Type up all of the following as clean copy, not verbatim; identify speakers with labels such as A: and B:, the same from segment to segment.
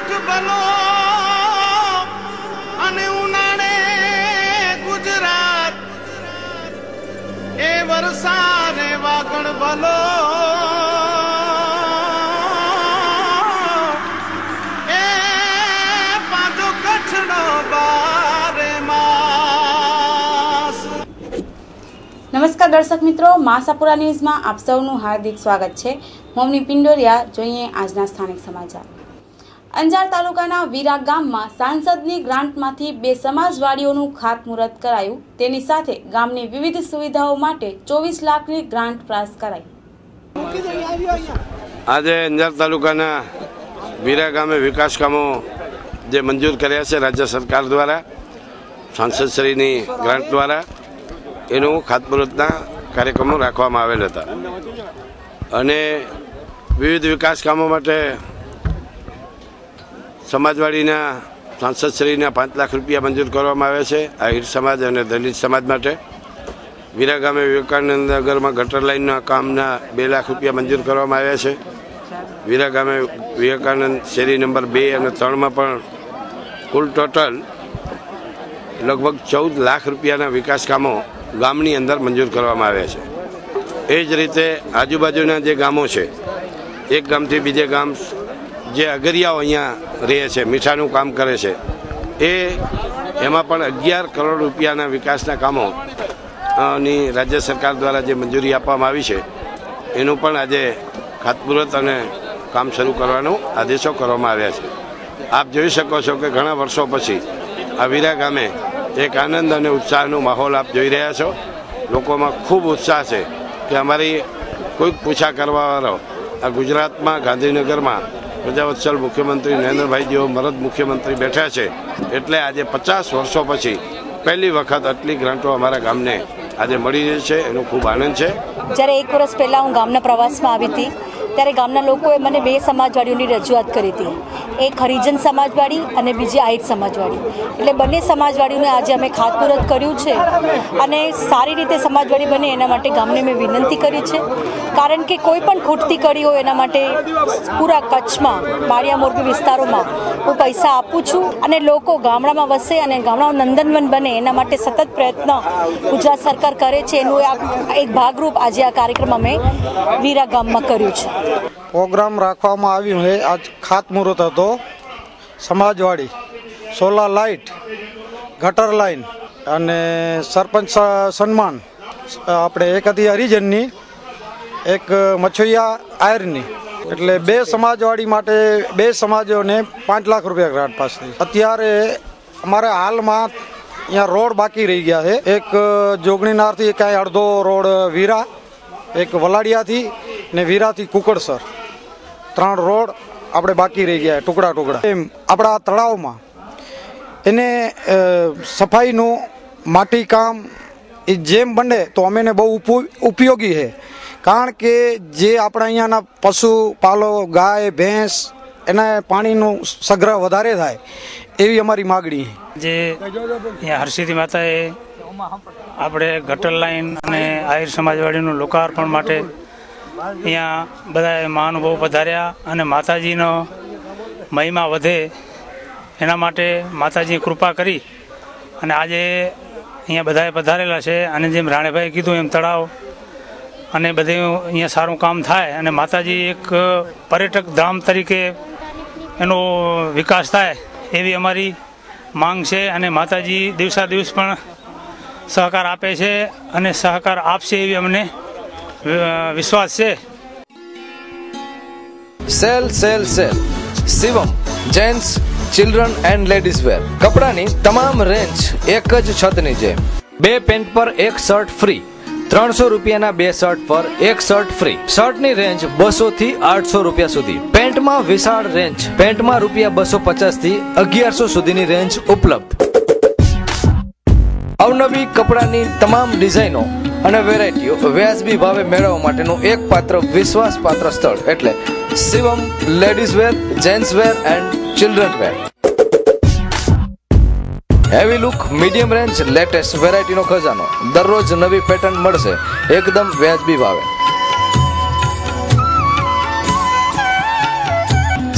A: ભલો અને ઉનાળે ગુજરાત એ વરસાદે વાગણ ભલો એ પાછો કચ્છનો બારે માસ।
B: નમસ્કાર દર્શક મિત્રો, માસાપુરા ન્યૂઝમાં આપ સૌનું હાર્દિક સ્વાગત છે। મોમની પિંડોરિયા, જોઈએ આજના સ્થાનિક સમાચાર। અંજાર તાલુકાના વીરા ગામમાં સાંસદની ગ્રાન્ટમાંથી 2 સમાજવાડીઓનું ખાતમુહૂર્ત કરાયું। તેની સાથે ગામની વિવિધ સુવિધાઓ માટે 24 લાખની ગ્રાન્ટ પાસ કરાઈ।
C: આજે અંજાર તાલુકાના વીરા ગામે વિકાસ કામો જે મંજૂર કર્યા છે રાજ્ય સરકાર દ્વારા સાંસદશ્રીની ગ્રાન્ટ દ્વારા, એનું ખાતમુહૂર્તના કાર્યક્રમો રાખવામાં આવેલ હતા અને વિવિધ વિકાસ કામો માટે સમાજવાડીના સાંસદશ્રીના 5 લાખ રૂપિયા મંજૂર કરવામાં આવ્યા છે આહિર સમાજ અને દલિત સમાજ માટે। વીરા ગામે વિવેકાનંદ નગરમાં ગટર લાઇનના કામના 2 લાખ રૂપિયા મંજૂર કરવામાં આવ્યા છે। વીરા ગામે વિવેકાનંદ શેરી નંબર 2 અને 3માં પણ કુલ ટોટલ લગભગ 14 લાખ રૂપિયાના વિકાસ કામો ગામની અંદર મંજૂર કરવામાં આવ્યા છે। એ જ રીતે આજુબાજુના જે ગામો છે, એક ગામથી બીજે ગામ જે અગરિયાઓ અહીંયા રહે છે, મીઠાનું કામ કરે છે, એમાં પણ 11 કરોડ રૂપિયાના વિકાસના કામો ની રાજ્ય સરકાર દ્વારા જે મંજૂરી આપવામાં આવી છે, એનું પણ આજે ખાતમુહૂર્ત અને કામ શરૂ કરવાનો આદેશો કરવામાં આવ્યા છે। આપ જોઈ શકો છો કે ઘણા વર્ષો પછી આ વીરા ગામે એક આનંદ અને ઉત્સાહનો માહોલ આપ જોઈ રહ્યા છો। લોકોમાં ખૂબ ઉત્સાહ છે કે અમારી કોઈક પૂછા કરવાવાળો આ ગુજરાતમાં ગાંધીનગરમાં પ્રજાવત્સલ મુખ્યમંત્રી નરેન્દ્રભાઈ જેવો મરદ મુખ્યમંત્રી બેઠા છે, એટલે આજે 50 વર્ષો પછી પહેલી વખત આટલી ગ્રાન્ટો અમારા ગામને આજે મળી રહી છે, એનો ખૂબ આનંદ છે।
D: જ્યારે 1 વર્ષ પહેલાં હું ગામના પ્રવાસમાં આવી હતી ત્યારે ગામના લોકોએ મને 2 સમાજવાડીઓની રજૂઆત કરી હતી, એક હરિજન સમાજવાડી અને બીજી આહિર સમાજવાડી। એટલે બંને સમાજવાડીઓને આજે અમે ખાતમુહૂર્ત કર્યું છે અને સારી રીતે સમાજવાડી બને એના માટે ગામને મેં વિનંતી કરી છે, કારણ કે કોઈ પણ ખૂટતી કડી હોય એના માટે પૂરા કચ્છમાં માળિયા મોરબી વિસ્તારોમાં હું પૈસા આપું છું અને લોકો ગામડામાં વસે અને ગામડાનું નંદનવન બને એના માટે સતત પ્રયત્ન ગુજરાત સરકાર કરે છે। એનું એક ભાગરૂપ આજે આ કાર્યક્રમ અમે વીરા ગામમાં કર્યું છે।
E: પ્રોગ્રામ રાખવામાં આવ્યું છે। આજ ખાતમુહૂર્ત હતો સમાજવાડી, સોલાર લાઇટ, ગટર લાઇન અને સરપંચ સન્માન, આપણે એક હતી હરિજનની, એક મછૈયા આયરની, એટલે 2 સમાજવાડી માટે 2 સમાજોને 5 લાખ રૂપિયા ગ્રાન્ટ પાસ થઈ। અત્યારે અમારે હાલમાં અહીંયા રોડ બાકી રહી ગયા છે, એક જોગણીનારથી કાંઈ અડધો રોડ વીરા, એક વલાડિયાથી ને વીરાથી કુકડસર 3 રોડ આપણે બાકી રહી ગયા ટુકડા ટુકડા। એમ આપણા તળાવમાં એને સફાઈનું માટી કામ એ જેમ બને તો અમેને બહુ ઉપયોગી છે, કારણ કે જે આપણા અહીંયાના પશુ પાલો, ગાય ભેંસ, એને પાણીનું સંગ્રહ વધારે થાય એવી અમારી માગણી છે।
F: જે હરસિદ્ધિ માતાએ આપણે ગટર લાઈન અને આહિર સમાજવાડીનું લોકાર્પણ માટે અહીંયા બધા મહાનુભાવો પધાર્યા અને માતાજીનો મહિમા વધે એના માટે માતાજી કૃપા કરી અને આજે અહીંયા બધાએ પધારેલા છે। અને જેમ રાણેભાઈએ કીધું એમ તળાવ અને બધે અહીંયા સારું કામ થાય અને માતાજી એક પર્યટક ધામ તરીકે એનો વિકાસ થાય એવી અમારી માંગ છે અને માતાજી દિવસા દિવસ પણ સહકાર આપે છે અને સહકાર આપશે એવી અમને વિશ્વાસ છે।
G: Sale sale sale Shivam gents, children and ladies wear કપડાની તમામ રેન્જ એક જ છત નીચે। 2 પેન્ટ પર 1 શર્ટ ફ્રી, 300 રૂપિયાના 2 શર્ટ પર 1 શર્ટ ફ્રી। શર્ટની રેન્જ 200 થી 800 રૂપિયા સુધી। પેન્ટમાં વિશાળ રેન્જ, પેન્ટમાં રૂપિયા 250 થી 1100 સુધીની રેન્જ ઉપલબ્ધ। અવનવી કપડાની તમામ ડિઝાઇનો અને વેરાયટીઓ વ્યાજબી ભાવે મેળવવા માટેનું એકમાત્ર વિશ્વાસપાત્ર સ્થળ એટલે Shivam ladies wear, gents wear and children wear. Heavy look, medium range, latest વેરાયટીનો ખજાનો, દરરોજ નવી પેટર્ન મળશે એકદમ વ્યાજબી ભાવે।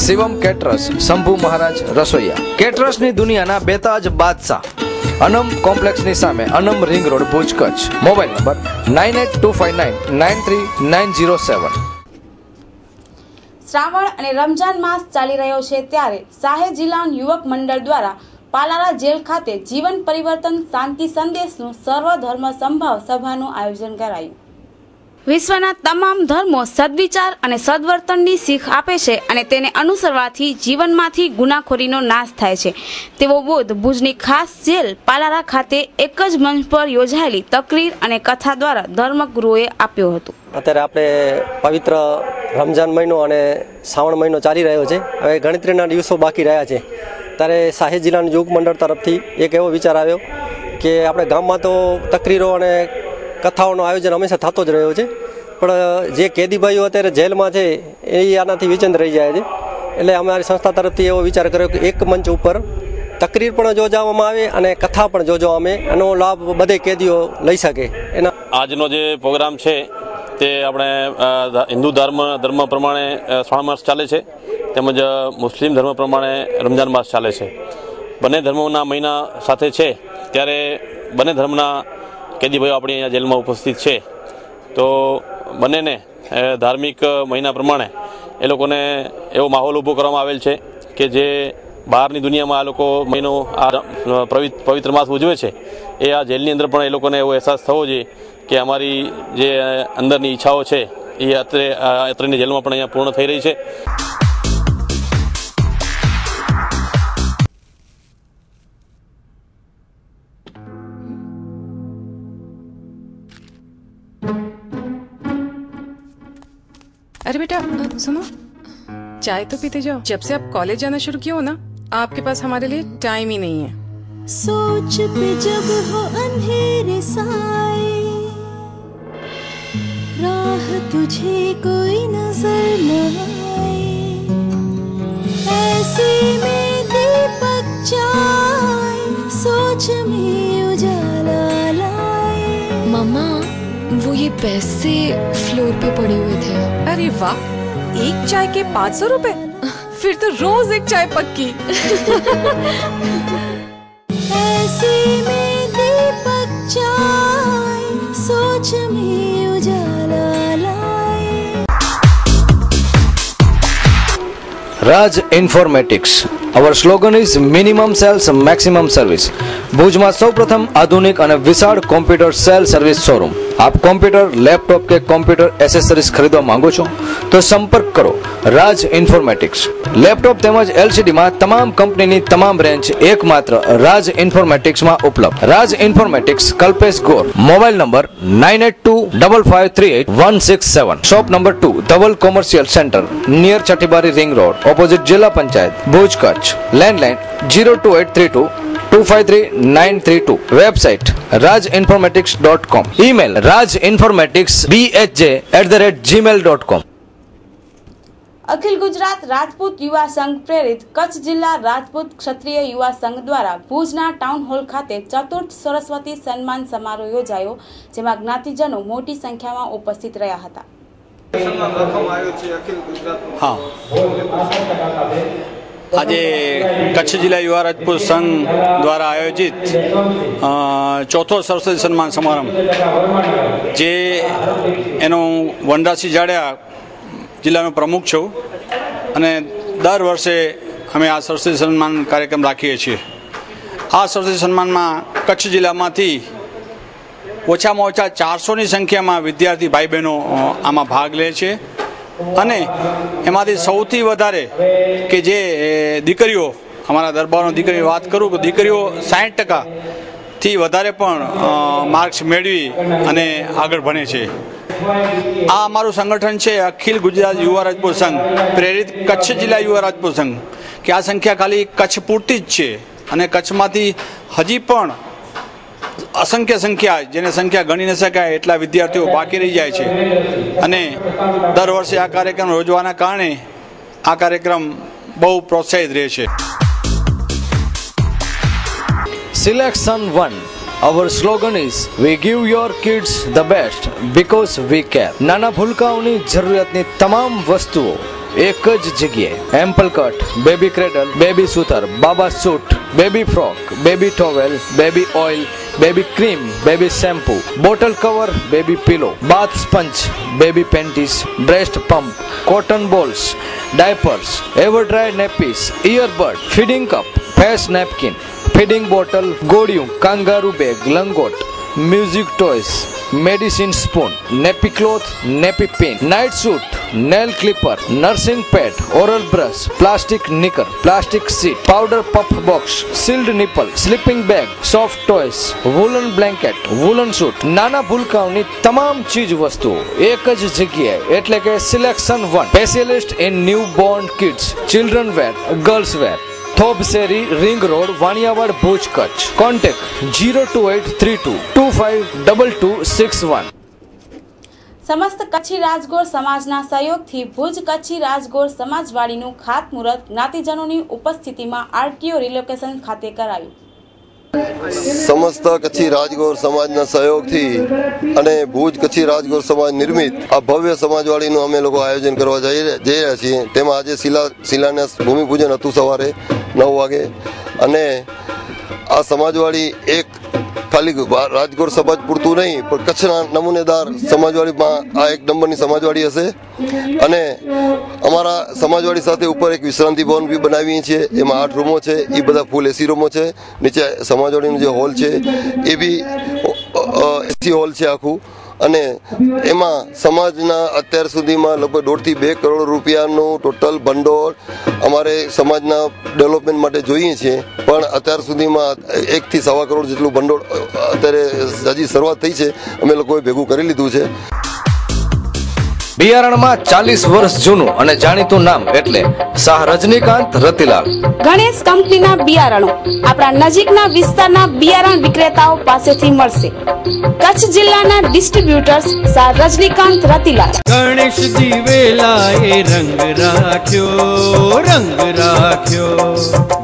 G: શિવમ કેટરર્સ, શંભુ મહારાજ રસોઈયા. કેટરર્સની દુનિયાના બેતાજ બાદશાહ અનમ કોમ્પ્લેક્સની સામે Anam ring road, Bhuj, Kutch. Mobile number 9825993907.
B: Shravan અને રમજાન માસ ચાલી રહ્યો છે ત્યારે શાહે જિલ્લા યુવક મંડળ દ્વારા પાલારા જેલ ખાતે જીવન પરિવર્તન શાંતિ સંદેશનું સર્વધર્મ સંભાવ સભાનું આયોજન કરાયું. વિશ્વના તમામ ધર્મો સદવિચાર અને સદવર્તનની શીખ આપે છે અને તેને અનુસરવાથી જીવનમાંથી ગુનાખોરીનો નાશ થાય છે તેવો બોધ ભુજની ખાસ જેલ પાલારા ખાતે એક જ મંચ પર યોજાયેલી તકરીર અને કથા દ્વારા ધર્મગુરુઓએ આપ્યો હતો.
H: અત્યારે આપણે પવિત્ર રમજાન મહિનો અને શ્રાવણ મહિનો ચાલી રહ્યો છે. હવે ગણતરીના દિવસો બાકી રહ્યા છે ત્યારે શાહી જિલ્લાના યુવક મંડળ તરફથી એક એવો વિચાર આવ્યો કે આપણે ગામમાં તો તકરીરો અને કથાઓનું આયોજન હંમેશા થતો જ રહ્યો છે, પણ જે કેદીભાઈઓ અત્યારે જેલમાં છે એ આનાથી વિચિંત રહી જાય છે. એટલે અમારી સંસ્થા તરફથી એવો વિચાર કર્યો કે એક મંચ ઉપર તકરીર પણ યોજવામાં આવે અને કથા પણ યોજવામાં આવે, એનો લાભ બધે કેદીઓ લઈ શકે. એના
I: આજનો જે પ્રોગ્રામ છે તે આપણે હિન્દુ ધર્મ પ્રમાણે શ્રાવણ માસ ચાલે છે, તેમજ મુસ્લિમ ધર્મ પ્રમાણે રમજાન માસ ચાલે છે. બંને ધર્મોના મહિના સાથે છે ત્યારે બંને ધર્મના કેદીભાઈઓ આપણી અહીંયા જેલમાં ઉપસ્થિત છે. તો બંનેને ધાર્મિક મહિના પ્રમાણે એ લોકોને એવો માહોલ ઊભો કરવામાં આવેલ છે કે જે બહારની દુનિયામાં આ લોકો મહિનો આ પવિત્ર માસ ઉજવે છે એ આ જેલની અંદર પણ એ લોકોને એવો અહેસાસ થવો જોઈએ કે અમારી જે અંદરની ઈચ્છાઓ છે એ અત્રેની જેલમાં પણ અહીંયા પૂર્ણ થઈ રહી છે.
J: अरे बेटा सुनो, चाय तो पीते जाओ. जब से आप कॉलेज जाना शुरू किया हो ना, आपके पास हमारे लिए टाइम ही नहीं है.
K: सोच पे जब हो अंधेरे साए, राह तुझे कोई नजर न आए, ऐसे में दीपक जाए, सोच में उजाला लाए.
L: मम्मा, वो ये पैसे फ्लोर पे पड़े हुए थे.
J: अरे वाह, एक चाय के 500 रुपए? फिर तो रोज एक चाय पक्की.
K: ऐसे में दीपक जाए, सोच में उजाला लाए.
G: Raj informatics. Our slogan is minimum sales maximum service. ભુજમાં સૌપ્રથમ આધુનિક અને વિશાળ કોમ્પ્યુટર સેલ સર્વિસ શોરૂમ. આપ કોમ્પ્યુટર, લેપટોપ કે કોમ્પ્યુટર એસેસરીઝ ખરીદવા માંગો છો તો સંપર્ક કરો રાજ ઇન્ફોર્મેટિક્સ. લેપટોપ તેમજ એલસીડીમાં તમામ કંપનીની તમામ રેન્જ એકમાત્ર રાજ ઇન્ફોર્મેટિક્સમાં ઉપલબ્ધ. Raj informatics, Kalpesh Gor. Mobile number 9825538167. Shop number 2, Dhaval commercial centre, near Chhathibari ring road, opposite Jilla Panchayat, Bhuj, Kutch. Landline 02832253932. Website rajinformatics.com. Email rajinformaticsbhj@gmail.com.
B: Akhil Gujarat Rajput Yuva Sangh પ્રેરિત કચ્છ જિલ્લા રાજપૂત ક્ષત્રિય યુવા સંઘ દ્વારા ભુજના ટાઉન હોલ ખાતે ચતુર્થ સરસ્વતી સન્માન સમારોહ યોજાયો, જેમાં જ્ઞાતિજનો મોટી સંખ્યામાં ઉપસ્થિત રહ્યા હતા.
M: હા, આજે કચ્છ જિલ્લા યુવા રાજપૂત સંઘ દ્વારા આયોજિત ચોથો સરસ્વતી સન્માન સમારંભ, જે એનો વનરાજસિંહ જાડેજા જિલ્લાનો પ્રમુખ છું અને દર વર્ષે અમે આ સરસ્વતી સન્માન કાર્યક્રમ રાખીએ છીએ. આ સરસ્વતી સન્માનમાં કચ્છ જિલ્લામાંથી ઓછામાં ઓછા 400ની સંખ્યામાં વિદ્યાર્થી ભાઈ બહેનો આમાં ભાગ લે છે અને એમાંથી સૌથી વધારે કે જે દીકરીઓ, અમારા દરબારની દીકરીની વાત કરું તો દીકરીઓ 60%થી વધારે પણ માર્ક્સ મેળવી અને આગળ ભણે છે. આ અમારું સંગઠન છે અખિલ ગુજરાત યુવા રાજપૂત સંઘ પ્રેરિત કચ્છ જિલ્લા યુવા રાજપૂત સંઘ, કે આ સંખ્યા ખાલી કચ્છ પૂરતી જ છે અને કચ્છમાંથી હજી પણ અસંખ્ય સંખ્યા, જેને સંખ્યા ગણી ન શકાય એટલા વિદ્યાર્થીઓ બાકી રહી જાય છે અને દર વર્ષે આ કાર્યક્રમ યોજવાના કારણે આ કાર્યક્રમ બહુ પ્રોત્સાહિત રહે છે.
G: Selection 1. Our slogan is we give your kids the best because we care. નાના ભૂલકાઓની જરૂરિયાતની તમામ વસ્તુઓ એક જ જગ્યાએ. એમ્પલ કટ, બેબી ક્રેડલ, બેબી સૂતર, બાબા suit, baby frock, baby towel, baby oil, baby cream, baby shampoo, bottle cover, baby pillow, bath sponge, baby panties, breast pump, cotton balls, diapers, ever dry nappies, earbud, feeding cup, face napkin, feeding bottle, ગોળિયું, kangaroo bag, લંગોટ, music toys, medicine spoon, nappy cloth, nappy pin, night suit, nail clipper, nursing pad, oral brush, plastic knicker, plastic seat, powder puff box, sealed nipple, sleeping bag, soft toys, woollen blanket, woollen suit, નાના ભૂલકાઓની તમામ ચીજ વસ્તુઓ એક જ જગ્યાએ એટલે કે selection 1, specialist in new born kids, children wear, girls wear, થોબસેરી, ring road, Vaniyawad, Bhuj, Kutch. Contact 02832252261.
B: સમસ્ત કચ્છી રાજગોર સમાજના સહયોગથી ભુજ કચ્છી રાજગોર સમાજવાડીનું ખાતમુહૂર્ત જ્ઞાતિજનોની ઉપસ્થિતિમાં આરટીઓ રિલોકેશન ખાતે કરાયું.
N: સમસ્ત કચ્છી રાજગોર સમાજના સહયોગથી અને ભુજ કચ્છી રાજગોર સમાજ નિર્મિત આ ભવ્ય સમાજવાડીનું અમે લોકો આયોજન કરવા જઈ રહ્યા છીએ. તેમાં આજે શિલાન્યાસ ભૂમિપૂજન હતું સવારે 9 વાગે અને આ સમાજવાડી એક ખાલી રાજગોર સમાજ પૂરતું નહીં પણ કચ્છના નમૂનેદાર સમાજવાડીમાં આ એક નંબરની સમાજવાડી હશે. અને અમારા સમાજવાડી સાથે ઉપર એક વિશ્રાંતિ ભવન બી બનાવીએ છીએ. એમાં 8 રૂમો છે, એ બધા ફૂલ એસી રૂમો છે. નીચે સમાજવાડીનો જે હોલ છે એ બી એસી હોલ છે આખું. અને એમાં સમાજના અત્યાર સુધીમાં લગભગ 1.5 થી 2 કરોડ રૂપિયાનું ટોટલ ભંડોળ અમારે સમાજના ડેવલપમેન્ટ માટે જોઈએ છીએ. પણ અત્યાર સુધીમાં 1 થી 1.25 કરોડ જેટલું ભંડોળ અત્યારે હજી શરૂઆત થઈ છે, અમે લોકોએ ભેગું કરી લીધું છે.
G: બિયારણમાં 40 વર્ષ જૂનું અને જાણીતું નામ એટલે શાહ રજનીકાંત રતિલાલ.
B: ગણેશ કંપનીના બિયારણો આપણા નજીકના વિસ્તારના બિયારણ વિક્રેતાઓ પાસેથી મળશે. કચ્છ જિલ્લાના ડિસ્ટ્રીબ્યુટર્સ શાહ રજનીકાંત રતિલાલ.
A: ગણેશ દિવેલા એ રંગ રાખ્યો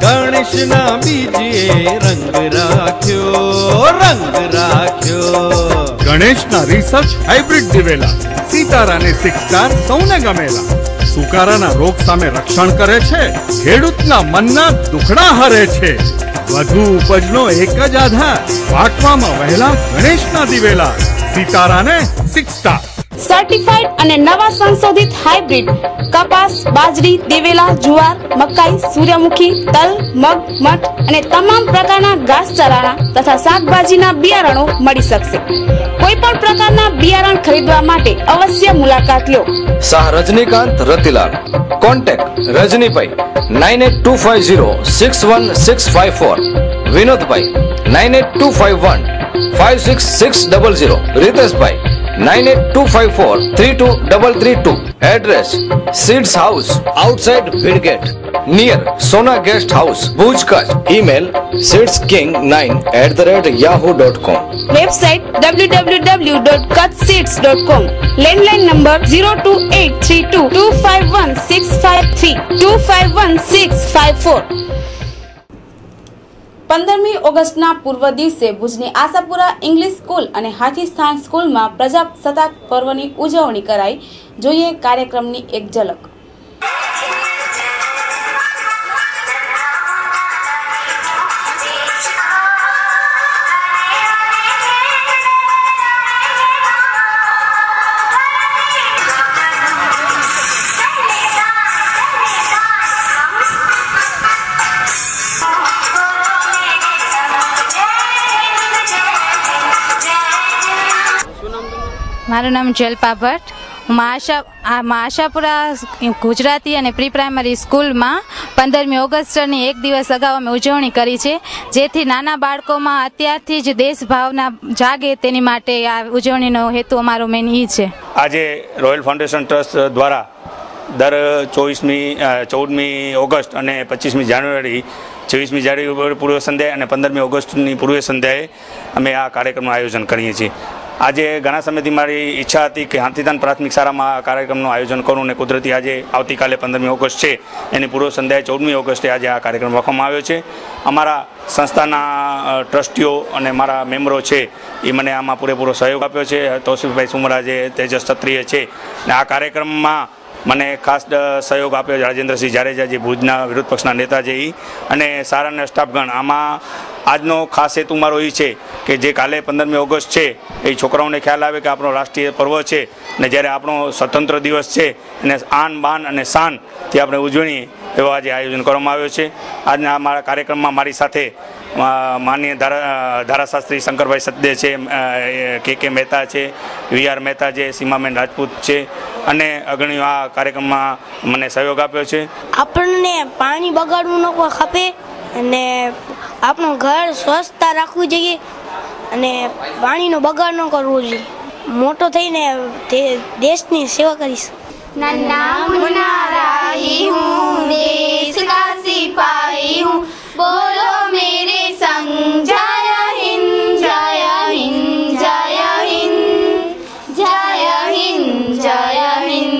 A: ગણેશના બીજે રંગ રાખ્યો.
O: ગણેશના રિસર્ચ હાઇબ્રિડ દિવેલા સીતારાને 6 સ્ટાર સૌને ગમેલા. સુકારાના રોગ સામે રક્ષણ કરે છે, ખેડૂતના મનના દુખડા હરે છે. વધુ ઉપજનો એક જ આધાર, પાકવામાં વહેલા ગણેશના દિવેલા સીતારાને 6 સ્ટાર.
B: સર્ટિફાઈડ અને નવા સંશોધિત હાઇબ્રિડ કપાસ, બાજરી, દિવેલા, જુવાર, મકાઈ, સૂર્યમુખી, તલ, મગ, મઠ અને તમામ પ્રકારના ઘાસચારાના તથા શાકભાજીના બિયારણો મળી શકશે. કોઈ પણ પ્રકારના બિયારણ ખરીદવા માટે અવશ્ય મુલાકાત લો.
G: શાહ રજનીકાંત રતિલાલ. કોન્ટેક્ટ રજનીભાઈ 9825061654, વિનોદભાઈ 9825156600, રીતેશભાઈ 9825432332. Address seeds house outside Bhidgate near Sona guest house, Bhuj, Kutch. Email seedsking9@yahoo.com.
B: Website www.kutchseeds.com. Landline number 02832251653 251654. 15મી ઓગસ્ટના પૂર્વ દિવસે ભુજની આશાપુરા ઇંગ્લિશ સ્કૂલ અને હાથીસ્થાન સ્કૂલમાં પ્રજાસત્તાક પર્વની ઉજવણી કરાઈ. જોઈએ કાર્યક્રમની એક ઝલક.
P: મારું નામ જલપા ભટ્ટ. હું આશાપુરા ગુજરાતી અને પ્રી પ્રાઇમરી સ્કૂલમાં 15મી ઓગસ્ટની એક દિવસ અગાઉ અમે ઉજવણી કરી છે, જેથી નાના બાળકોમાં અત્યારથી જ દેશભાવના જાગે તેની માટે આ ઉજવણીનો હેતુ અમારો મેન એ છે.
M: આજે રોયલ ફાઉન્ડેશન ટ્રસ્ટ દ્વારા દર 14મી ઓગસ્ટ અને 25મી જાન્યુઆરી 26મી જાન્યુઆરી પૂર્વ સંધ્યાએ અને 15મી ઓગસ્ટની પૂર્વ સંધ્યાએ અમે આ કાર્યક્રમનું આયોજન કરીએ છીએ. આજે ઘણા સમયથી મારી ઈચ્છા હતી કે હાથીદાન પ્રાથમિક શાળામાં આ કાર્યક્રમનું આયોજન કરું અને કુદરતી આજે આવતીકાલે 15મી ઓગસ્ટ છે એની પૂર્વ સંધ્યાએ 14મી ઓગસ્ટે આજે આ કાર્યક્રમ રાખવામાં આવ્યો છે. અમારા સંસ્થાના ટ્રસ્ટીઓ અને મારા મેમ્બરો છે એ મને આમાં પૂરેપૂરો સહયોગ આપ્યો છે. તોસીફભાઈ સુમરા જે તેજસ ક્ષત્રિય છે અને આ કાર્યક્રમમાં
Q: મને ખાસ સહયોગ આપ્યો રાજેન્દ્રસિંહ જાડેજા જે ભુજના વિરોધ પક્ષના નેતા છે એ અને સારાના સ્ટાફગણ. આમાં આજનો ખાસ હેતુ મારો એ છે કે જે કાલે 15મી ઓગસ્ટ છે એ છોકરાઓને ખ્યાલ આવે કે આપણો રાષ્ટ્રીય પર્વ છે ને જ્યારે આપણો સ્વતંત્ર દિવસ છે એને આન બાન અને શાનથી આપણે ઉજવણીએ એવો આજે આયોજન કરવામાં આવ્યો છે. આજના મારા કાર્યક્રમમાં મારી સાથે માનનીય ધારાશાસ્ત્રી શંકરભાઈ સદદે છે, કે મહેતા છે, વી.આર. મહેતા છે, સીમાબેન રાજપૂત છે અને અગ્રણીઓ આ કાર્યક્રમમાં મને સહયોગ આપ્યો છે.
R: આપણને પાણી બગાડવું ન ખપે અને આપણું ઘર સ્વચ્છતા રાખવું જોઈએ અને પાણીનો બગાડ ન કરવો જોઈએ. મોટો થઈને દેશની સેવા કરીશ.
S: नन्ना मुन्ना राही हूँ, देश का सिपाही हूँ, बोलो मेरे संग जय हिंद जय हिंद जय हिंद जय हिंद जय हिंद.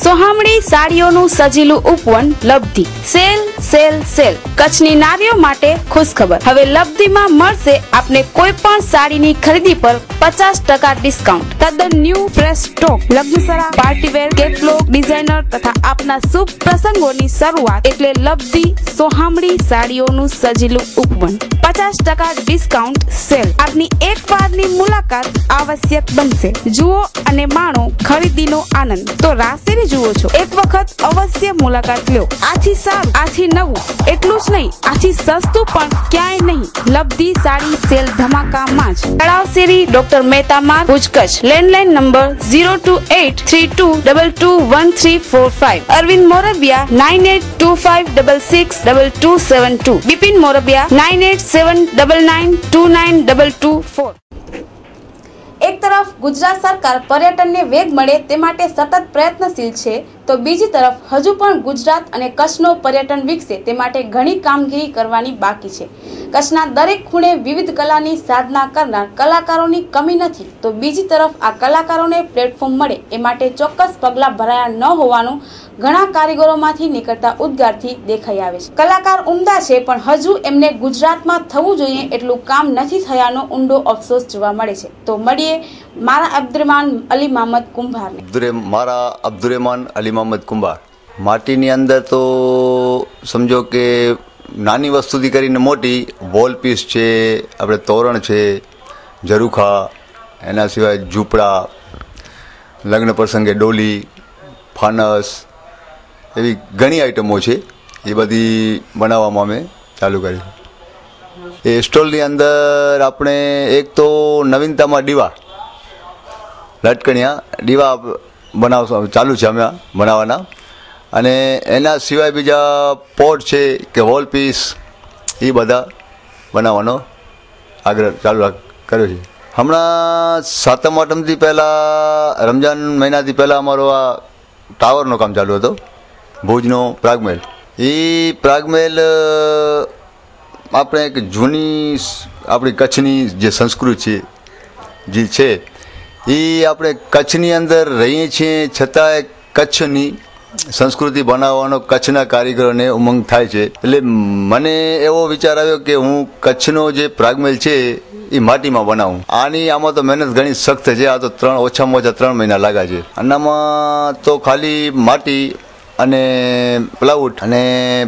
B: સોહામણી સાડીઓનું સજીલું ઉપવન લબ્ધિ. Sale sale sale. કચ્છની નારીઓ માટે ખુશખબર. હવે લબ્ધિમાં મળશે આપને કોઈ પણ સાડીની ખરીદી પર 50% ડિસ્કાઉન્ટ. તદ્દન ન્યૂ ફ્રેશ સ્ટોક. લગ્નસરા, પાર્ટીવેર, કેટલોગ, ડિઝાઇનર તથા આપના શુભ પ્રસંગોની શરૂઆત એટલે લબ્ધિ સોહામણી સાડીઓનું સજીલું ઉપવન. 50% ડિસ્કાઉન્ટ સેલ. આપની એક વારની મુલાકાત આવશ્યક બનશે. જુઓ અને માણો ખરીદીનો આનંદ. તો રાશિની જુઓ છો, એક વખત અવશ્ય મુલાકાત લો. આથી સારું, આથી નવું, એટલું જ નહીં, આથી સસ્તું પણ ક્યાંય નહીં. લબ્ધિ સાડી સેલ ધમાકામાં જ. તળાવ શેરી, ડોક્ટર મહેતા માર્ગ, ભુજ કચ્છ. Landline number 02832221345. અરવિંદ મોરબિયા 9825662272. બિપિન મોરબિયા 9879929224. એક તરફ ગુજરાત સરકાર પર્યટનને વેગ મળે તે માટે સતત પ્રયત્નશીલ છે, તો બીજી તરફ હજુ પણ ગુજરાત અને કચ્છનો પર્યટન વિકસે તે માટે ઘણી કામગીરી કરવાની બાકી છે. કચ્છના દરેક ખૂણે વિવિધ કલાની સાધના કરનાર કલાકારોની કમી નથી, તો બીજી તરફ આ કલાકારોને પ્લેટફોર્મ મળે એ માટે ચોક્કસ પગલાં ભરાયા ન હોવાનું ઘણા કારીગરોમાંથી નીકળતા ઉદ્ગારથી દેખાઈ આવે છે. કલાકાર ઉમદા છે પણ હજુ એમને ગુજરાતમાં થવું જોઈએ એટલું કામ નથી થયાનો ઊંડો અફસોસ જોવા મળે છે. તો મળીએ મારા અબ્દુરહેમાન અલી મોહમ્મદ કુંભારને.
T: મારા અબ્દુરહેમાન અલી મોહમ્મદ કુંભાર. માટીની અંદર તો સમજો કે નાની વસ્તુથી કરીને મોટી વોલ પીસ છે, આપણે તોરણ છે, ઝરૂખા, એના સિવાય ઝૂંપડા, લગ્ન પ્રસંગે ડોલી, ફાનસ, એવી ઘણી આઈટમો છે. એ બધી બનાવવામાં અમે ચાલુ કરી. એ સ્ટોલની અંદર આપણે એક તો નવીનતામાં દીવા, લટકણિયા દીવા બનાવવા ચાલુ છે અમે બનાવવાના. અને એના સિવાય બીજા પોટ છે કે વોલ પીસ, એ બધા બનાવવાનો આગ્રહ ચાલુ કર્યો છે. હમણાં 7મ આઠમથી પહેલાં, રમજાન મહિનાથી પહેલાં અમારો આ ટાવરનો કામ ચાલુ હતો, ભુજનો પ્રાગમહેલ. એ પ્રાગમહેલ આપણે એક જૂની આપણી કચ્છની જે સંસ્કૃતિ છે એ આપણે કચ્છની અંદર રહીએ છીએ છતાંય કચ્છની સંસ્કૃતિ બનાવવાનો કચ્છના કારીગરોને ઉમંગ થાય છે. એટલે મને એવો વિચાર આવ્યો કે હું કચ્છનો જે પ્રાગમહેલ છે એ માટીમાં બનાવું. આમાં તો મહેનત ઘણી સખ્ત છે. આ તો ઓછામાં ઓછા 3 મહિના લાગ્યા છે. આનામાં તો ખાલી માટી અને પ્લાઉડ અને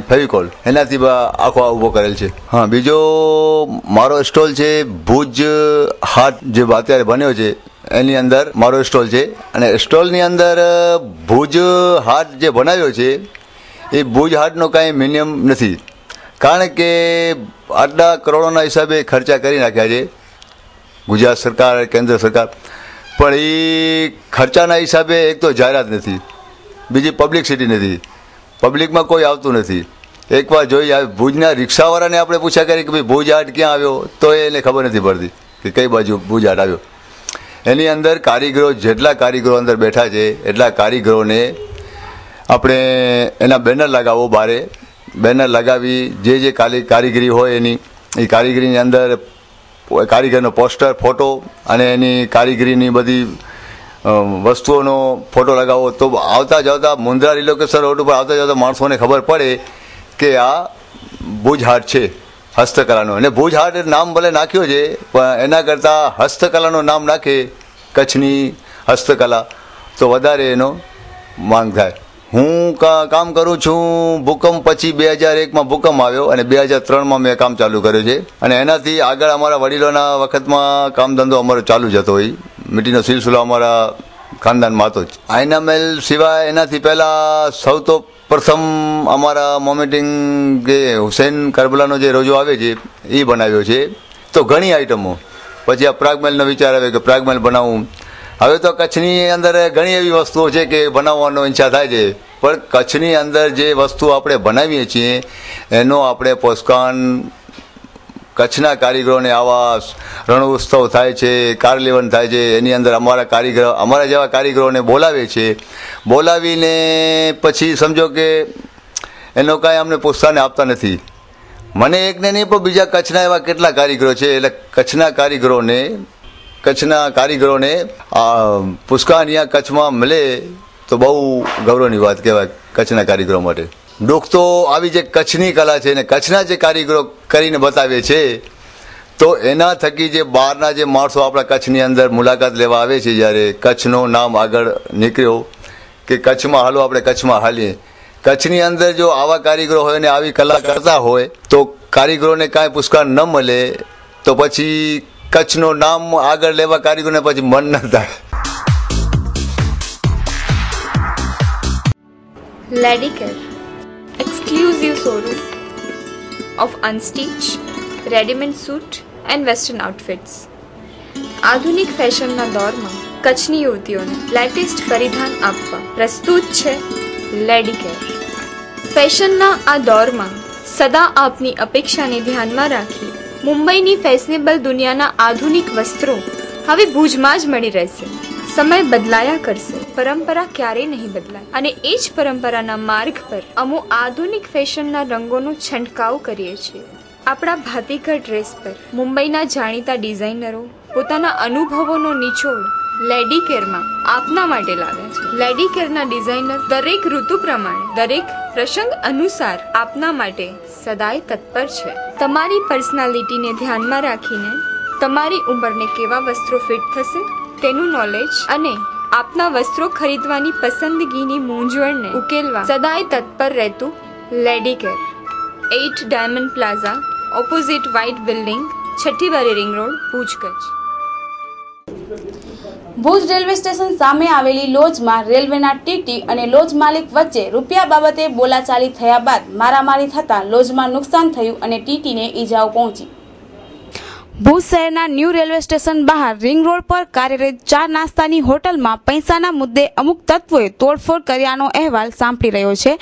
T: ફેવિકોલ એનાથી આખો ઊભો કરેલ છે. હા, બીજો મારો સ્ટોલ છે ભુજ હાટ, જે અત્યારે બન્યો છે એની અંદર મારો સ્ટોલ છે. અને સ્ટોલની અંદર ભુજ હાટ જે બનાવ્યો છે એ ભુજ હાટનો કાંઈ મિનિમમ નથી, કારણ કે આટલા કરોડોના હિસાબે ખર્ચા કરી નાખ્યા છે ગુજરાત સરકાર, કેન્દ્ર સરકાર, પણ એ ખર્ચાના હિસાબે એક તો જાહેરાત નથી, બીજી પબ્લિસિટી નથી, પબ્લિકમાં કોઈ આવતું નથી. એકવાર જોઈ ભુજના રિક્ષાવાળાને આપણે પૂછ્યા કરીએ કે ભાઈ ભુજ હાટ ક્યાં આવ્યો, તો એને ખબર નથી પડતી કે કઈ બાજુ ભુજ હાટ આવ્યો. એની અંદર કારીગરો, જેટલા કારીગરો અંદર બેઠા છે એટલા કારીગરોને આપણે એના બેનર લગાવો, બારે બેનર લગાવી જે કારીગરી હોય એની, એ કારીગરીની અંદર કારીગરનો પોસ્ટર, ફોટો અને એની કારીગરીની બધી વસ્તુઓનો ફોટો લગાવો. તો આવતા જતા મુન્દ્રા રિલોકેશન રોડ ઉપર આવતા જતા માણસોને ખબર પડે કે આ ભુજ હાટ છે હસ્તકલાનો. અને ભુજ હાટ નામ ભલે નાખ્યો છે પણ એના કરતાં હસ્તકલાનું નામ નાખે કચ્છની હસ્તકલા તો વધારે એનો માંગ થાય. હું કામ કરું છું. ભૂકંપ પછી 2001માં ભૂકંપ આવ્યો અને 2003માં મેં કામ ચાલુ કર્યું છે અને એનાથી આગળ અમારા વડીલોના વખતમાં કામ ધંધો અમારો ચાલુ જ હતો. એ મીઠીનો સિલસિલો અમારા ખાનદાનમાં હતો જ. આઈનામેલ સિવાય એનાથી પહેલાં સૌ તો પ્રથમ અમારા મોમેન્ટિંગ જે હુસેન કરબલાનો જે રોજો આવે છે એ બનાવ્યો છે. તો ઘણી આઈટમો. પછી આ પ્રાગમહેલનો વિચાર આવે કે પ્રાગમહેલ બનાવવું. હવે તો કચ્છની અંદર ઘણી એવી વસ્તુઓ છે કે બનાવવાનો ઈચ્છા થાય છે, પણ કચ્છની અંદર જે વસ્તુ આપણે બનાવીએ છીએ એનો આપણે પ્રોત્સાહન કચ્છના કારીગરોને આવા રણોત્સવ થાય છે, કાર્નિવલ થાય છે, એની અંદર અમારા જેવા કારીગરોને બોલાવે છે. બોલાવીને પછી સમજો કે એનો કાંઈ અમને પ્રોત્સાહન આપતા નથી. મને એકને નહીં પણ બીજા કચ્છના એવા કેટલા કારીગરો છે, એટલે કચ્છના કારીગરોને આ પુષ્કાન અહીંયા કચ્છમાં મળે તો બહુ ગૌરવની વાત કહેવાય કચ્છના કારીગરો માટે. દુઃખ તો આવી જે કચ્છની કલા છે ને કચ્છના જે કારીગરો કરીને બતાવે છે તો એના થકી જે બહારના જે માણસો આપણા કચ્છની અંદર મુલાકાત લેવા આવે છે, જ્યારે કચ્છનું નામ આગળ નીકળ્યો કે કચ્છમાં હાલો આપણે કચ્છમાં હાલીએ. કચ્છની અંદર જો આવા કારીગરો હોય ને આવી કલા કરતા હોય તો કારીગરોને કાંઈ પુરસ્કાર ન મળે તો પછી કચ્છનું નામ આગળ લેવા કારીગરોને પછી મન ન થાય.
L: Ladicare, exclusive showroom of unstitched, ready-made suit and western outfits. આધુનિક ફેશનના દોરમાં કચ્છની યુવતીઓને લેટેસ્ટ પરિધાન આપવા પ્રસ્તુત છે લેડીકેર. ફેશનના આ દોરમાં સદા આપની અપેક્ષાને ધ્યાનમાં રાખી મુંબઈની ફેશનેબલ દુનિયાના આધુનિક વસ્ત્રો હવે ભુજમાં જ મળી રહેશે. સમય બદલાયા કરશે, પરંપરા ક્યારેય નહીં બદલાય અને એ જ પરંપરાના માર્ગ પર અમો આધુનિક ફેશનના રંગોનો છંટકાવ કરીએ છીએ. આપણા ભાતીગળ ડ્રેસ પર મુંબઈના જાણીતા ડિઝાઇનરો પોતાના અનુભવોનો નિચોડ લેડીકેરમાં આપના માટે લાવ્યા છે. લેડીકેરના ડિઝાઇનર દરેક ઋતુ પ્રમાણે, દરેક પ્રસંગ અનુસાર આપના માટે સદાય તત્પર છે. તમારી પર્સનાલિટીને ધ્યાનમાં રાખીને તમારી ઉંમરને કેવા વસ્ત્રો ફિટ થશે તેનું નોલેજ અને આપના વસ્ત્રો ખરીદવાની પસંદગીની મૂંઝવણને ઉકેલવા સદાય તત્પર રહેતું લેડીકેર. 8 diamond plaza, opposite white building, છઠ્ઠી બારી ring road, Bhuj, Kutch.
B: Bhuj railway station સામે આવેલી લોજમાં રેલવેના ટીટી અને લોજ માલિક વચ્ચે રૂપિયા બાબતે બોલાચાલી થયા બાદ મારામારી થતાં લોજમાં નુકસાન થયું અને ટીટીને ઈજાઓ પહોંચી. ભુજ શહેરના ન્યૂ રેલવે સ્ટેશન બહાર રિંગ રોડ પર કાર્યરત ચા નાસ્તાની હોટલમાં પૈસાના મુદ્દે અમુક તત્વોએ તોડફોડ કર્યાનો અહેવાલ સાંપડી રહ્યો છે.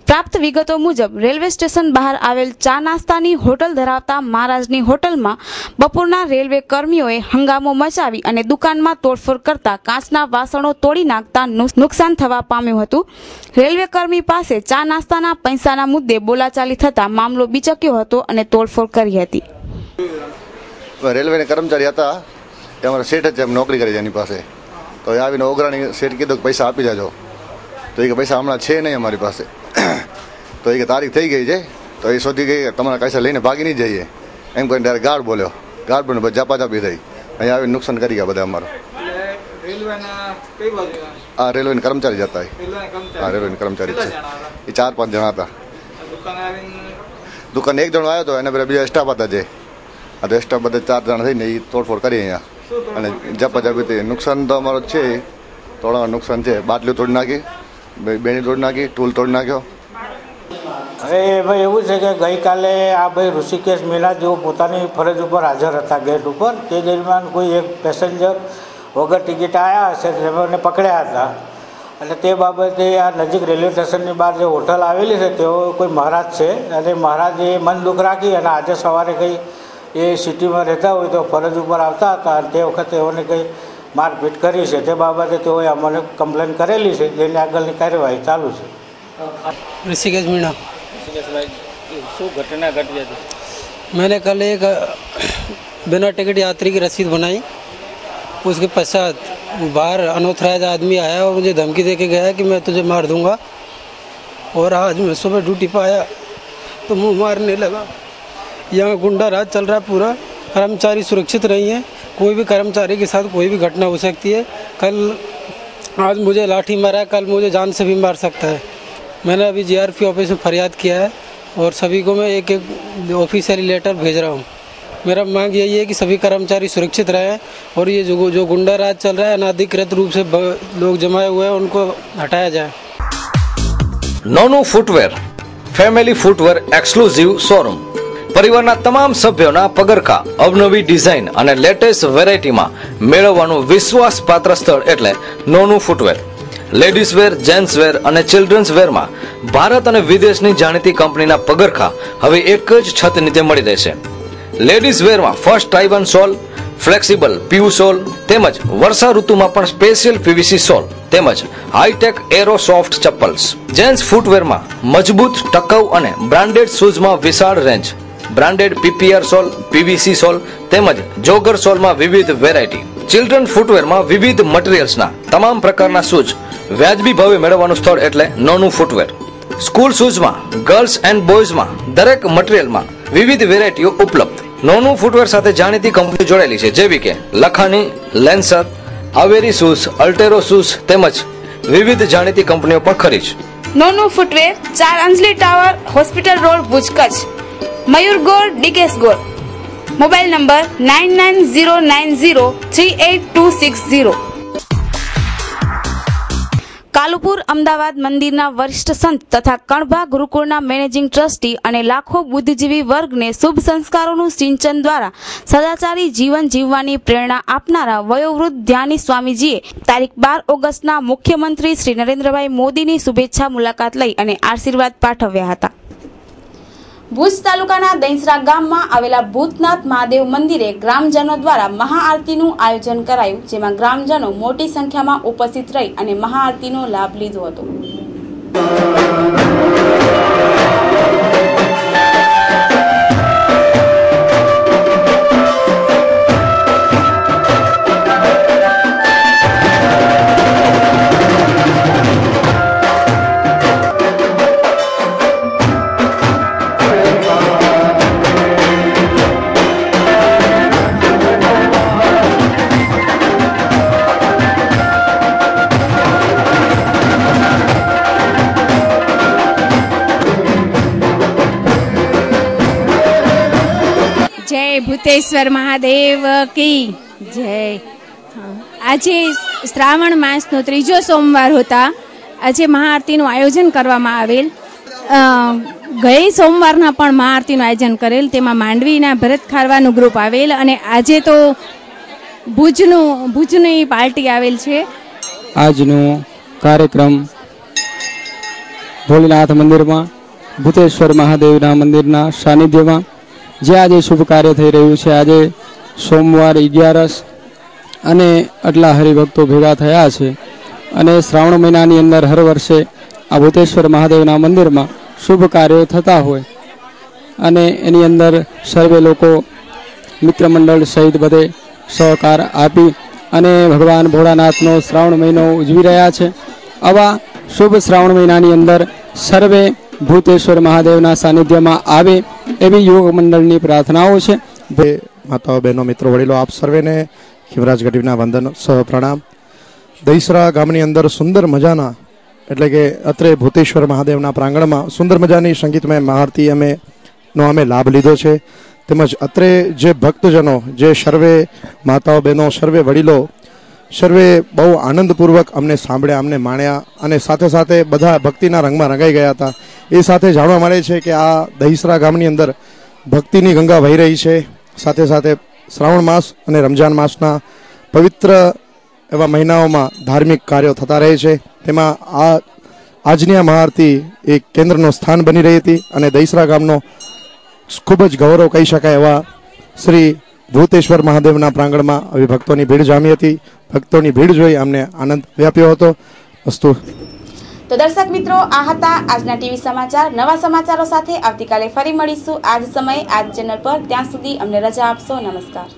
B: પ્રાપ્ત વિગતો મુજબ રેલવે સ્ટેશન બહાર આવેલ ચા નાસ્તાની હોટલ ધરાવતા મહારાજની હોટલમાં બપોરના રેલવે કર્મીઓએ હંગામો મચાવી અને દુકાનમાં તોડફોડ કરતા કાચના વાસણો તોડી નાખતા નુકસાન થવા પામ્યું હતું. રેલવે કર્મી પાસે ચા નાસ્તાના પૈસાના મુદ્દે બોલાચાલી થતા મામલો બીચક્યો હતો અને તોડફોડ કરી હતી.
U: રેલવેના કર્મચારી હતા એ અમારા શેઠ જ એમ નોકરી કરી છે એની પાસે. તો એ આવીને ઓગરાણી શેઠ કીધું કે પૈસા આપી જાજો. તો એ કે પૈસા હમણાં છે નહીં અમારી પાસે. તો એ કે તારીખ થઈ ગઈ છે. તો એ શોધી ગઈ કે તમારા પૈસા લઈને ભાગી નહીં જઈએ એમ કરીને ત્યારે ગાર્ડ બોલ્યો. ગાર્ડ બોલ્યો પછી ઝાપાઝાપી થઈ. અહીંયા આવીને નુકસાન કરી ગયા બધા અમારું. હા, રેલવેના કર્મચારી જ હતા. હા, રેલવેના કર્મચારી છે. એ 4-5 જણા હતા. દુકાન એક જણો આવ્યો હતો એને બધા બીજા સ્ટાફ હતા જે. આ તો સ્ટાફ બધા 4 જણા થઈને એ તોડફોડ કરી અહીંયા અને ઝાપાઝાપી થઈ. નુકસાન તો અમારું છે, થોડા નુકસાન છે. બાટલીઓ તોડી નાખી, બેણી તોડી નાખી, ટૂલ તોડી નાખ્યો.
V: હવે ભાઈ એવું છે કે ગઈકાલે આ ભાઈ ઋષિકેશ મીના જેઓ પોતાની ફરજ ઉપર હાજર હતા ગેટ ઉપર. તે દરમિયાન કોઈ એક પેસેન્જર વગર ટિકિટ આવ્યા હશે તેમને પકડ્યા હતા. અને તે બાબતે આ નજીક રેલવે સ્ટેશનની બહાર જે હોટલ આવેલી છે તેઓ કોઈ મહારાજ છે અને મહારાજે મન દુઃખ રાખી અને આજે સવારે કંઈ એ સિટીમાં રહેતા હોય તો ફરજ ઉપર આવતા હતા અને તે વખતે તેઓને કંઈ મારપીટ કરી છે. તે બાબતે તેઓએ અમને કમ્પ્લેન કરેલી છે, જેની આગળની કાર્યવાહી ચાલુ છે.
W: ऋषिकेश मीणा,
X: શું ઘટના ઘટી હતી?
W: मैंने कल एक बिना टिकट यात्री की रसीद बनाई. उसके पश्चात बाहर अनऑथराइज आदमी आया और मुझे धमकी दे के गया कि मैं तुझे मार दूंगा. और आज मैं सुबह ड्यूटी पर आया तो मुंह मारने लगा. यहाँ गुंडा राज चल रहा है पूरा. कर्मचारी सुरक्षित नहीं है, कोई भी कर्मचारी के साथ कोई भी घटना हो सकती है। आज मुझे लाठी मारा, कल मुझे जान से भी मार सकता है। मैंने अभी जीआरपी ऑफिस में फरियाद किया है और सभी को मैं एक एक ऑफिशियली लेटर भेज रहा हूँ। मेरा मांग यही है कि सभी कर्मचारी सुरक्षित रहें और ये जो गुंडा राज चल रहा है, अनाधिकृत रूप से लोग जमाए हुए हैं, उनको हटाया जाए।
G: Nonu footwear, family footwear exclusive showroom. પરિવારના તમામ સભ્યોના પગરખા, અવનવી ડિઝાઇન અને લેટેસ્ટ વેરાયટીમાં મેળવવાનું વિશ્વાસપાત્ર સ્થળ એટલે Nonu footwear. Ladies wear, gents wear અને ચિલ્ડ્રન્સ વેરમાં ભારત અને વિદેશની જાણીતી કંપનીના પગરખા હવે એક જ છત નીચે મળી રહેશે. લેડીઝ વેરમાં ફર્સ્ટ ટાઇવન સોલ, ફ્લેક્સિબલ પીયુ સોલ તેમજ વર્ષા ઋતુમાં પણ સ્પેશિયલ પીવીસી સોલ તેમજ હાઈટેક એરો સોફ્ટ ચપ્પલ્સ. જેન્ટ્સ ફૂટવેરમાં મજબૂત, ટકાઉ અને બ્રાન્ડેડ શૂઝમાં વિશાળ રેન્જ. બ્રાન્ડેડ પીપીઆર સોલ, પીવીસી સોલ તેમજ જોગર સોલમાં વિવિધ વેરાયટી. ચિલ્ડ્રન ફૂટવેરમાં વિવિધ મટીરિયલ્સના તમામ પ્રકારના શૂઝ વ્યાજબી ભાવે મેળવવાનું સ્થળ એટલે Nonu footwear. School શૂઝમાં, girls and બોયઝમાં દરેક મટીરિયલમાં વિવિધ વેરાયટીઓ ઉપલબ્ધ. નોનું ફૂટવેર સાથે જાણીતી કંપની જોડાયેલી છે જેવી કે લખાની, લેન્સર, આવેરી શૂઝ, અલ્ટેરો શૂઝ તેમજ વિવિધ જાણીતી કંપનીઓ પણ ખરી છે.
B: Nonu footwear 4 Anjali tower, hospital road, Bhuj, Kutch. Mayur Gol, Dikesh ગોળ. Mobile number 9909038260. કાલુપુર અમદાવાદ મંદિરના વરિષ્ઠ સંત તથા કણભા ગુરુકુળના મેનેજિંગ ટ્રસ્ટી અને લાખો બુદ્ધિજીવી વર્ગને શુભ સંસ્કારોનું સિંચન દ્વારા સદાચારી જીવન જીવવાની પ્રેરણા આપનારા વયોવૃદ્ધ ધ્યાની સ્વામીજીએ તારીખ 12 ઓગસ્ટના મુખ્યમંત્રી શ્રી નરેન્દ્રભાઈ મોદીની શુભેચ્છા મુલાકાત લઈ અને આશીર્વાદ પાઠવ્યા હતા. ભુજ તાલુકાના દૈંસરા ગામમાં આવેલા ભૂતનાથ મહાદેવ મંદિરે ગ્રામજનો દ્વારા મહાઆરતીનું આયોજન કરાયું, જેમાં ગ્રામજનો મોટી સંખ્યામાં ઉપસ્થિત રહી અને મહાઆરતીનો લાભ લીધો હતો.
C: जय भूतेश्वर महादेव की जय. આજે શ્રાવણ માસનો ત્રીજો સોમવાર હતા. આજે મહાઆરતીનું આયોજન કરવામાં આવેલ. ગઈ સોમવારના પણ મહાઆરતીનું આયોજન કરેલ, તેમાં માંડવીના ભરત ખારવાનું ગ્રુપ આવેલ અને આજે તો ભુજની પાર્ટી આવેલ છે.
W: આજનો કાર્યક્રમ ભોલેનાથ મંદિરમાં ભૂતેશ્વર મહાદેવના મંદિરના સાનિધ્યમાં જે આજે શુભ કાર્ય થઈ રહ્યું છે. આજે સોમવાર 11 અને આટલા હરિભક્તો ભેગા થયા છે અને શ્રાવણ મહિનાની અંદર હર વર્ષે આ ભૂતેશ્વર મહાદેવના મંદિરમાં શુભ કાર્યો થતા હોય અને એની અંદર સર્વે લોકો મિત્ર મંડળ સહિત બધે સહકાર આપી અને ભગવાન ભોળાનાથનો શ્રાવણ મહિનો ઉજવી રહ્યા છે. આવા શુભ શ્રાવણ મહિનાની અંદર સર્વે ભૂતેશ્વર મહાદેવના સાનિધ્યમાં આવે એવી યોગ મંડળની પ્રાર્થનાઓ છે.
D: માતાઓ, બહેનો, મિત્રો, વડીલો, આપ સર્વેને ખીમરાજ ગઢવીના વંદન સહ પ્રણામ. દહીસરા ગામની અંદર સુંદર મજાના એટલે કે અત્રે ભૂતેશ્વર મહાદેવના પ્રાંગણમાં સુંદર મજાની સંગીતમય મહાઆરતી અમે લાભ લીધો છે. તેમજ અત્રે જે ભક્તજનો, જે સર્વે માતાઓ, બહેનો, સર્વે વડીલો, સર્વે બહુ આનંદપૂર્વક અમને સાંભળ્યા, અમને માણ્યા અને સાથે સાથે બધા ભક્તિના રંગમાં રંગાઈ ગયા હતા. એ સાથે જાણવા મળે છે કે આ દહીસરા ગામની અંદર ભક્તિની ગંગા વહી રહી છે. સાથે સાથે શ્રાવણ માસ અને રમજાન માસના પવિત્ર એવા મહિનાઓમાં ધાર્મિક કાર્યો થતા રહે છે. તેમાં આજની આ મહાઆરતી એક કેન્દ્રનું સ્થાન બની રહી હતી અને દહીસરા ગામનો ખૂબ જ ગૌરવ કહી શકાય એવા શ્રી ભૂતેશ્વર મહાદેવના પ્રાંગણમાં આવી ભક્તોની ભીડ જામી હતી. ભક્તોની ભીડ જોઈ અમને આનંદ વ્યાપ્યો હતો. અસ્તુ.
B: તો દર્શક મિત્રો, આ હતા આજના ટીવી સમાચાર. નવા સમાચારો સાથે આવતીકાલે ફરી મળીશું આજ સમયે આજ ચેનલ પર. ત્યાં સુધી અમને રજા આપશો. નમસ્કાર.